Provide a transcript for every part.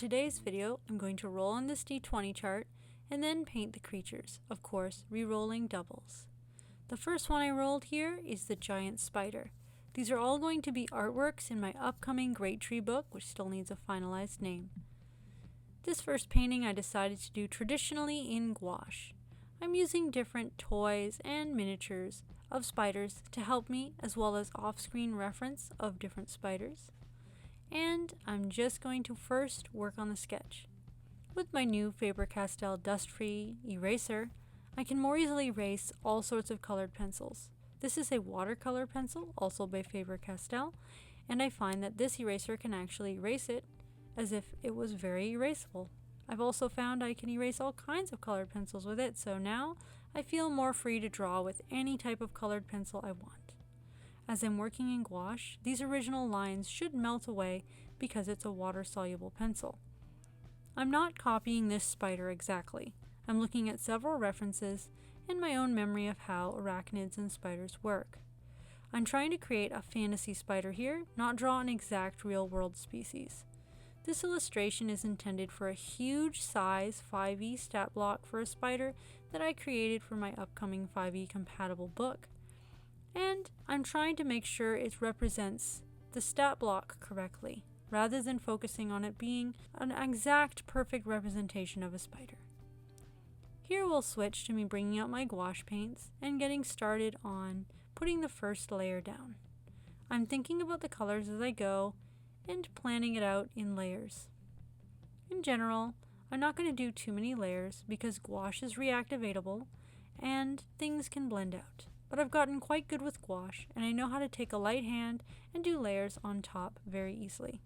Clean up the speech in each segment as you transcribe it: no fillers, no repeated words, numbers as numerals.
today's video, I'm going to roll on this D20 chart and then paint the creatures, of course, re-rolling doubles. The first one I rolled here is the giant spider. These are all going to be artworks in my upcoming Great Tree book, which still needs a finalized name. This first painting I decided to do traditionally in gouache. I'm using different toys and miniatures of spiders to help me, as well as off-screen reference of different spiders. And I'm just going to first work on the sketch. With my new Faber-Castell dust-free eraser, I can more easily erase all sorts of colored pencils. This is a watercolor pencil, also by Faber-Castell, and I find that this eraser can actually erase it as if it was very erasable. I've also found I can erase all kinds of colored pencils with it, so now I feel more free to draw with any type of colored pencil I want. As I'm working in gouache, these original lines should melt away because it's a water-soluble pencil. I'm not copying this spider exactly. I'm looking at several references and my own memory of how arachnids and spiders work. I'm trying to create a fantasy spider here, not draw an exact real-world species. This illustration is intended for a huge size 5e stat block for a spider that I created for my upcoming 5e compatible book. And I'm trying to make sure it represents the stat block correctly, rather than focusing on it being an exact perfect representation of a spider. Here we'll switch to me bringing out my gouache paints and getting started on putting the first layer down. I'm thinking about the colors as I go and planning it out in layers. In general, I'm not going to do too many layers because gouache is reactivatable and things can blend out. But I've gotten quite good with gouache, and I know how to take a light hand and do layers on top very easily.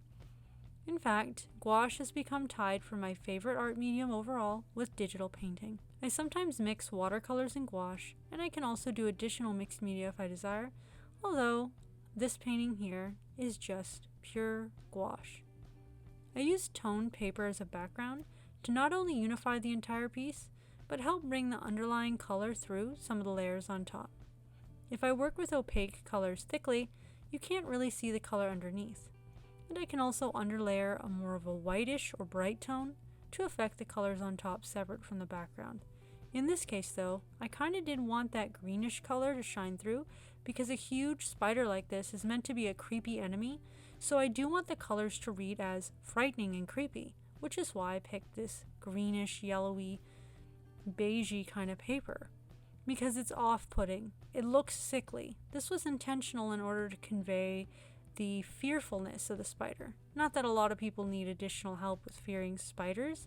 In fact, gouache has become tied for my favorite art medium overall with digital painting. I sometimes mix watercolors and gouache, and I can also do additional mixed media if I desire, although this painting here is just pure gouache. I use toned paper as a background to not only unify the entire piece, but help bring the underlying color through some of the layers on top. If I work with opaque colors thickly, you can't really see the color underneath. And I can also underlayer a more of a whitish or bright tone to affect the colors on top separate from the background. In this case though, I kinda did want that greenish color to shine through because a huge spider like this is meant to be a creepy enemy, so I do want the colors to read as frightening and creepy, which is why I picked this greenish, yellowy, beigey kind of paper. Because it's off-putting. It looks sickly. This was intentional in order to convey the fearfulness of the spider. Not that a lot of people need additional help with fearing spiders,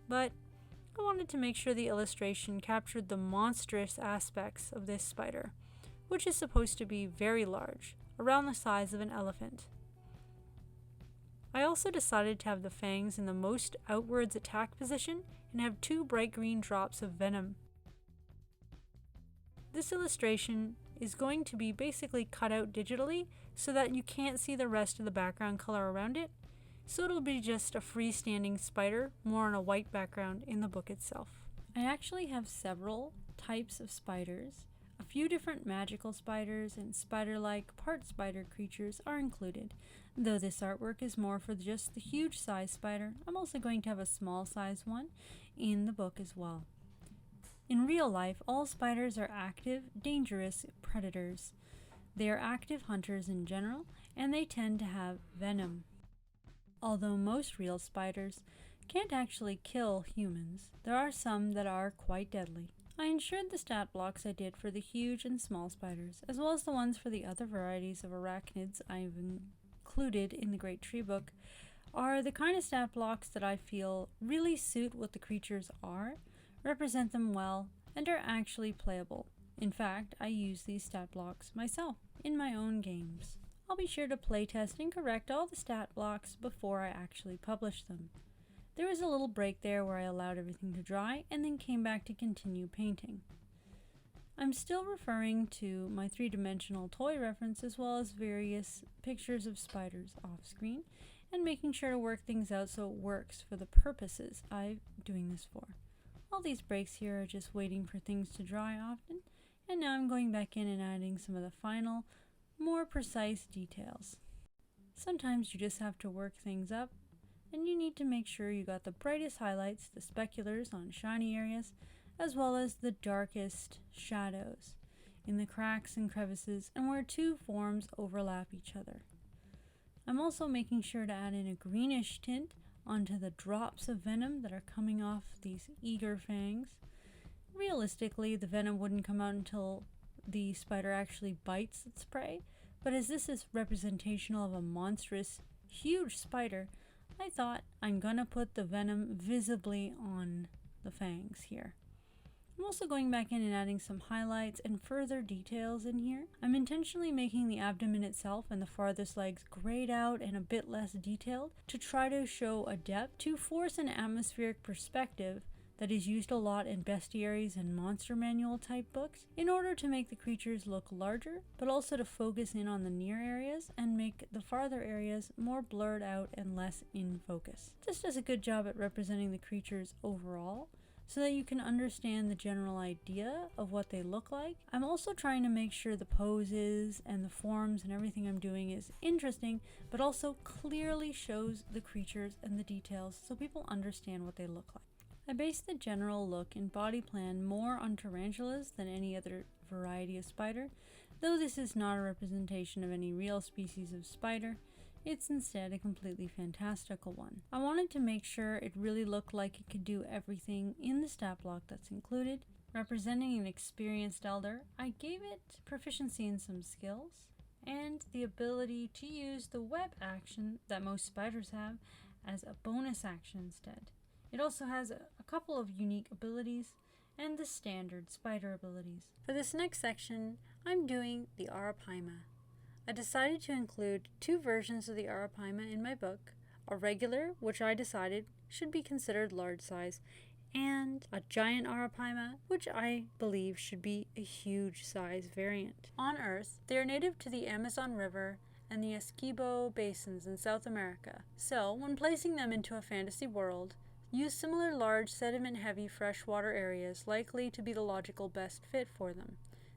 but I wanted to make sure the illustration captured the monstrous aspects of this spider, which is supposed to be very large, around the size of an elephant. I also decided to have the fangs in the most outwards attack position and have 2 bright green drops of venom. This illustration is going to be basically cut out digitally so that you can't see the rest of the background color around it, so it'll be just a freestanding spider, more on a white background in the book itself. I actually have several types of spiders. A few different magical spiders and spider-like part spider creatures are included. Though this artwork is more for just the huge size spider, I'm also going to have a small size one in the book as well. In real life, all spiders are active, dangerous predators. They are active hunters in general, and they tend to have venom. Although most real spiders can't actually kill humans, there are some that are quite deadly. I ensured the stat blocks I did for the huge and small spiders, as well as the ones for the other varieties of arachnids I've included in the Great Tree book, are the kind of stat blocks that I feel really suit what the creatures are, represent them well, and are actually playable. In fact, I use these stat blocks myself in my own games. I'll be sure to playtest and correct all the stat blocks before I actually publish them. There was a little break there where I allowed everything to dry and then came back to continue painting. I'm still referring to my 3-dimensional toy reference as well as various pictures of spiders off screen and making sure to work things out so it works for the purposes I'm doing this for. All these breaks here are just waiting for things to dry often, and now I'm going back in and adding some of the final, more precise details. Sometimes you just have to work things up and you need to make sure you got the brightest highlights, the speculars on shiny areas, as well as the darkest shadows in the cracks and crevices and where two forms overlap each other. I'm also making sure to add in a greenish tint onto the drops of venom that are coming off these eager fangs. Realistically, the venom wouldn't come out until the spider actually bites its prey, but as this is representational of a monstrous, huge spider, I thought I'm gonna put the venom visibly on the fangs here. I'm also going back in and adding some highlights and further details in here. I'm intentionally making the abdomen itself and the farthest legs grayed out and a bit less detailed to try to show a depth to force an atmospheric perspective that is used a lot in bestiaries and monster manual type books in order to make the creatures look larger, but also to focus in on the near areas and make the farther areas more blurred out and less in focus. This does a good job at representing the creatures overall, so that you can understand the general idea of what they look like. I'm also trying to make sure the poses and the forms and everything I'm doing is interesting, but also clearly shows the creatures and the details so people understand what they look like. I based the general look and body plan more on tarantulas than any other variety of spider, though this is not a representation of any real species of spider. It's instead a completely fantastical one. I wanted to make sure it really looked like it could do everything in the stat block that's included. Representing an experienced elder, I gave it proficiency in some skills and the ability to use the web action that most spiders have as a bonus action instead. It also has a couple of unique abilities and the standard spider abilities. For this next section, I'm doing the Arapaima. I decided to include two versions of the Arapaima in my book, a regular, which I decided should be considered large size, and a giant Arapaima, which I believe should be a huge size variant. On Earth, they are native to the Amazon River and the Essequibo basins in South America, so when placing them into a fantasy world, use similar large sediment-heavy freshwater areas likely to be the logical best fit for them.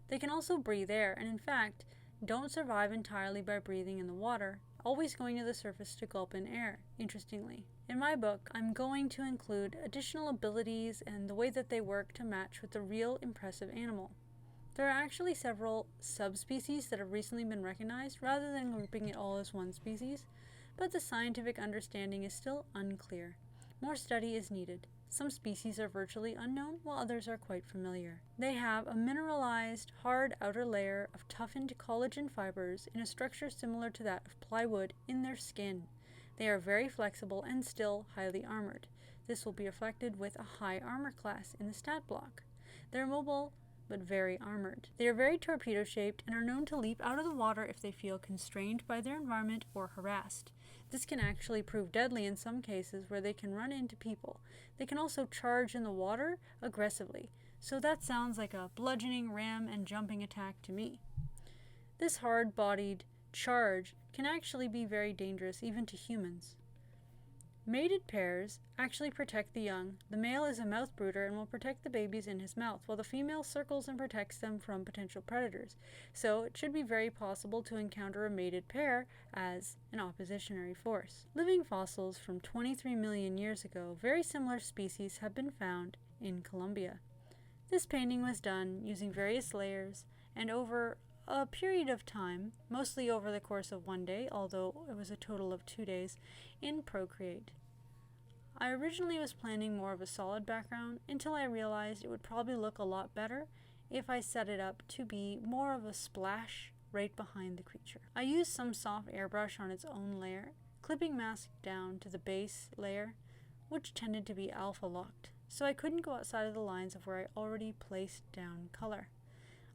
They can also breathe air, and in fact, don't survive entirely by breathing in the water, always going to the surface to gulp in air, interestingly. In my book, I'm going to include additional abilities and the way that they work to match with the real impressive animal. There are actually several subspecies that have recently been recognized rather than grouping it all as one species, but the scientific understanding is still unclear. More study is needed. Some species are virtually unknown, while others are quite familiar. They have a mineralized, hard outer layer of toughened collagen fibers in a structure similar to that of plywood in their skin. They are very flexible and still highly armored. This will be reflected with a high armor class in the stat block. They're mobile, but very armored. They are very torpedo-shaped and are known to leap out of the water if they feel constrained by their environment or harassed. This can actually prove deadly in some cases where they can run into people. They can also charge in the water aggressively, so that sounds like a bludgeoning, ram, and jumping attack to me. This hard-bodied charge can actually be very dangerous even to humans. Mated pairs actually protect the young. The male is a mouth brooder and will protect the babies in his mouth, while the female circles and protects them from potential predators. So it should be very possible to encounter a mated pair as an oppositionary force. Living fossils from 23 million years ago, very similar species have been found in Colombia. This painting was done using various layers and over a period of time, mostly over the course of one day, although it was a total of 2 days, in Procreate. I originally was planning more of a solid background until I realized it would probably look a lot better if I set it up to be more of a splash right behind the creature. I used some soft airbrush on its own layer, clipping mask down to the base layer, which tended to be alpha locked, so I couldn't go outside of the lines of where I already placed down color.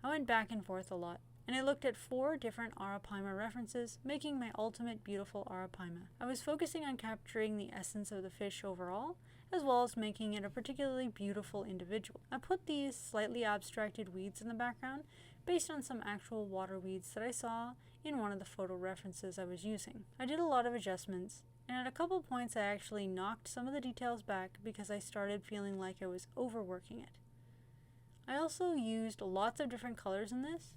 I went back and forth a lot, and I looked at 4 different Arapaima references, making my ultimate beautiful Arapaima. I was focusing on capturing the essence of the fish overall, as well as making it a particularly beautiful individual. I put these slightly abstracted weeds in the background, based on some actual water weeds that I saw in one of the photo references I was using. I did a lot of adjustments, and at a couple points I actually knocked some of the details back because I started feeling like I was overworking it. I also used lots of different colors in this,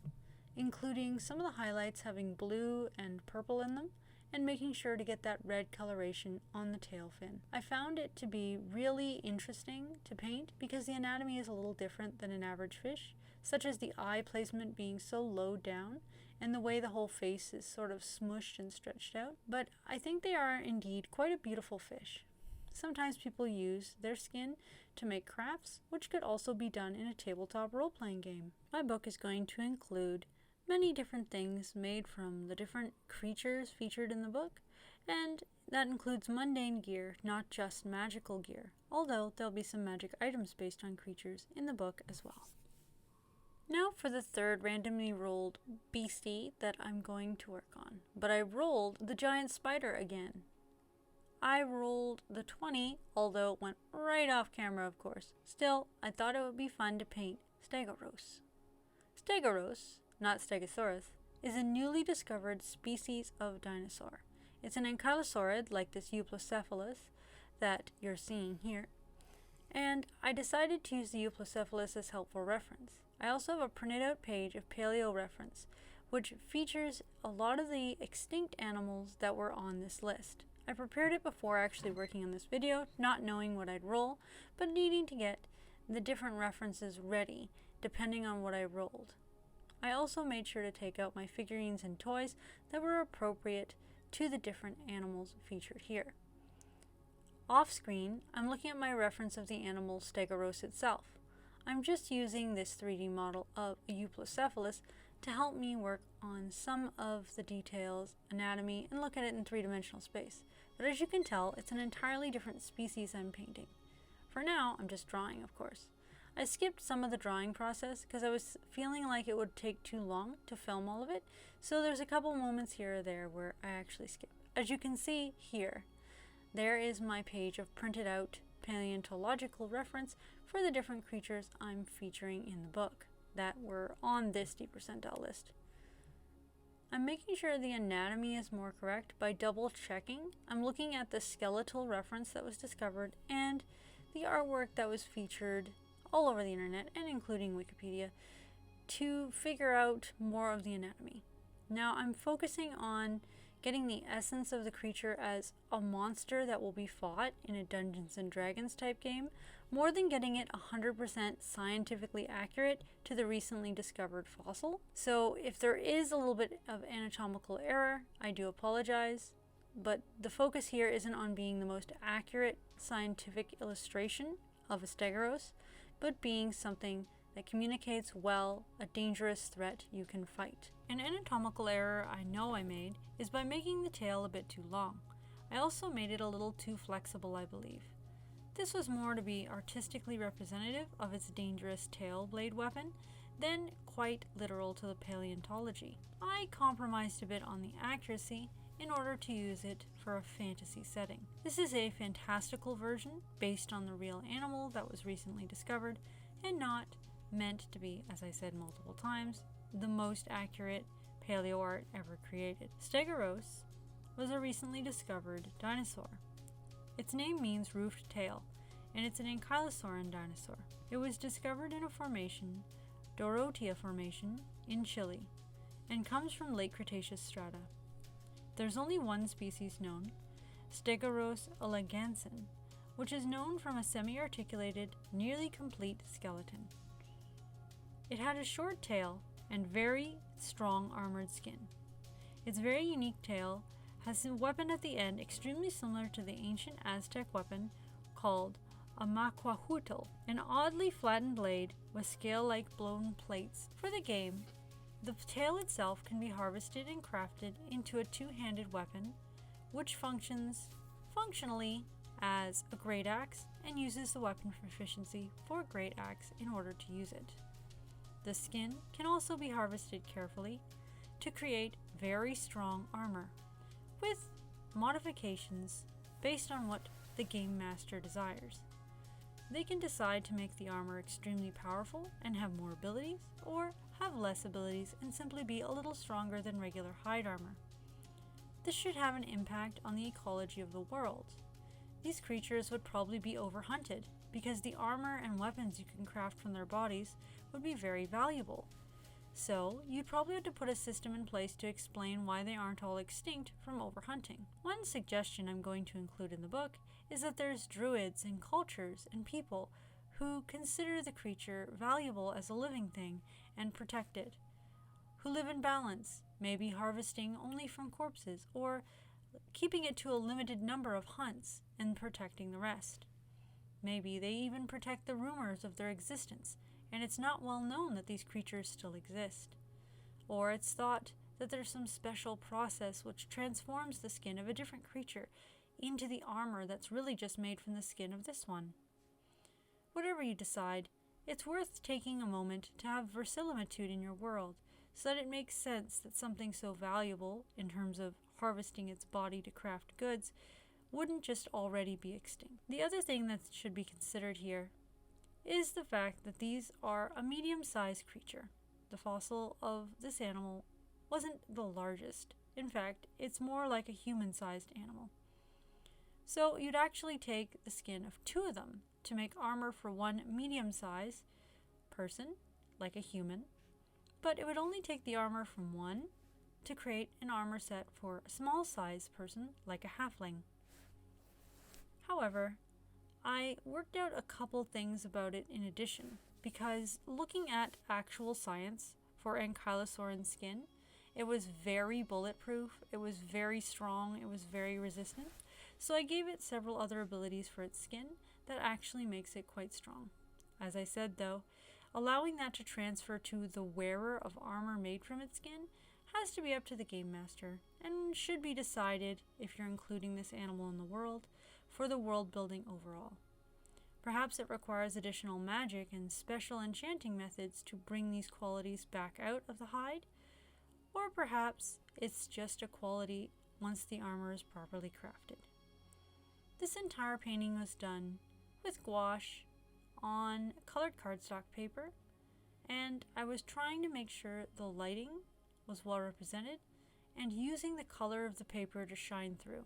including some of the highlights having blue and purple in them, and making sure to get that red coloration on the tail fin. I found it to be really interesting to paint because the anatomy is a little different than an average fish, such as the eye placement being so low down and the way the whole face is sort of smushed and stretched out. But I think they are indeed quite a beautiful fish. Sometimes people use their skin to make crafts, which could also be done in a tabletop role-playing game. My book is going to include many different things made from the different creatures featured in the book, and that includes mundane gear, not just magical gear, although there'll be some magic items based on creatures in the book as well. Now for the third randomly rolled beastie that I'm going to work on, but I rolled the giant spider again. I rolled the 20, although it went right off camera, of course. Still, I thought it would be fun to paint Stegosaurus. Stegosaurus, not Stegosaurus, is a newly discovered species of dinosaur. It's an ankylosaurid like this Euplocephalus that you're seeing here, and I decided to use the Euplocephalus as helpful reference. I also have a printed out page of paleo reference, which features a lot of the extinct animals that were on this list. I prepared it before actually working on this video, not knowing what I'd roll, but needing to get the different references ready depending on what I rolled. I also made sure to take out my figurines and toys that were appropriate to the different animals featured here. Off screen, I'm looking at my reference of the animal Stegosaurus itself. I'm just using this 3D model of a Euplocephalus to help me work on some of the details, anatomy, and look at it in three-dimensional space. But as you can tell, it's an entirely different species I'm painting. For now, I'm just drawing, of course. I skipped some of the drawing process because I was feeling like it would take too long to film all of it, so there's a couple moments here or there where I actually skip. As you can see here, there is my page of printed out paleontological reference for the different creatures I'm featuring in the book that were on this D percentile list. I'm making sure the anatomy is more correct by double checking. I'm looking at the skeletal reference that was discovered and the artwork that was featured all over the internet and including Wikipedia to figure out more of the anatomy. Now I'm focusing on getting the essence of the creature as a monster that will be fought in a Dungeons and Dragons type game, more than getting it 100% scientifically accurate to the recently discovered fossil. So if there is a little bit of anatomical error, I do apologize, but the focus here isn't on being the most accurate scientific illustration of a Stegosaurus, but being something that communicates well a dangerous threat you can fight. An anatomical error I know I made is by making the tail a bit too long. I also made it a little too flexible, I believe. This was more to be artistically representative of its dangerous tail blade weapon than quite literal to the paleontology. I compromised a bit on the accuracy in order to use it for a fantasy setting. This is a fantastical version based on the real animal that was recently discovered and not meant to be, as I said multiple times, the most accurate paleo art ever created. Stegosaurus was a recently discovered dinosaur. Its name means roofed tail, and it's an ankylosaurid dinosaur. It was discovered in a formation, Dorotea Formation, in Chile, and comes from late Cretaceous strata. There's only one species known, Stegosaurus elegansen, which is known from a semi-articulated, nearly complete skeleton. It had a short tail and very strong armored skin. Its very unique tail has a weapon at the end extremely similar to the ancient Aztec weapon called a macuahuitl, an oddly flattened blade with scale-like blown plates. For the game, the tail itself can be harvested and crafted into a two-handed weapon, which functions functionally as a great axe and uses the weapon proficiency for great axe in order to use it. The skin can also be harvested carefully to create very strong armor, with modifications based on what the game master desires. They can decide to make the armor extremely powerful and have more abilities, or have less abilities and simply be a little stronger than regular hide armor. This should have an impact on the ecology of the world. These creatures would probably be overhunted because the armor and weapons you can craft from their bodies would be very valuable. So, you'd probably have to put a system in place to explain why they aren't all extinct from overhunting. One suggestion I'm going to include in the book is that there's druids and cultures and people who consider the creature valuable as a living thing and protect it, who live in balance, maybe harvesting only from corpses or keeping it to a limited number of hunts and protecting the rest. Maybe they even protect the rumors of their existence, and it's not well known that these creatures still exist. Or it's thought that there's some special process which transforms the skin of a different creature into the armor that's really just made from the skin of this one. Whatever you decide, it's worth taking a moment to have verisimilitude in your world so that it makes sense that something so valuable, in terms of harvesting its body to craft goods, wouldn't just already be extinct. The other thing that should be considered here is the fact that these are a medium-sized creature. The fossil of this animal wasn't the largest. In fact, it's more like a human-sized animal. So you'd actually take the skin of two of them to make armor for one medium-sized person, like a human, but it would only take the armor from one to create an armor set for a small-sized person, like a halfling. However, I worked out a couple things about it in addition, because looking at actual science for Ankylosaurin skin, it was very bulletproof, it was very strong, it was very resistant, so I gave it several other abilities for its skin that actually makes it quite strong. As I said though, allowing that to transfer to the wearer of armor made from its skin has to be up to the game master, and should be decided, if you're including this animal in the world, for the world building overall. Perhaps it requires additional magic and special enchanting methods to bring these qualities back out of the hide, or perhaps it's just a quality once the armor is properly crafted. This entire painting was done with gouache on colored cardstock paper, and I was trying to make sure the lighting was well represented and using the color of the paper to shine through.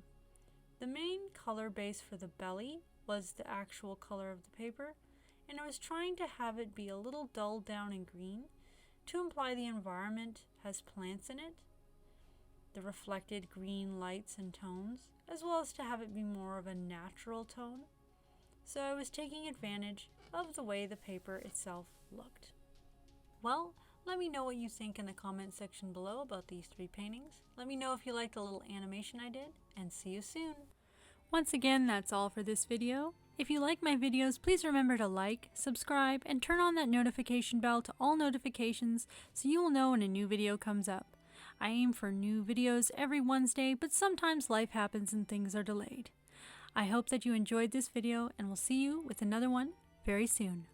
The main color base for the belly was the actual color of the paper, and I was trying to have it be a little dulled down in green to imply the environment has plants in it, the reflected green lights and tones, as well as to have it be more of a natural tone. So I was taking advantage of the way the paper itself looked. Well, let me know what you think in the comment section below about these three paintings. Let me know if you liked the little animation I did, and see you soon! Once again, that's all for this video. If you like my videos, please remember to like, subscribe, and turn on that notification bell to all notifications so you will know when a new video comes up. I aim for new videos every Wednesday, but sometimes life happens and things are delayed. I hope that you enjoyed this video, and we'll see you with another one very soon.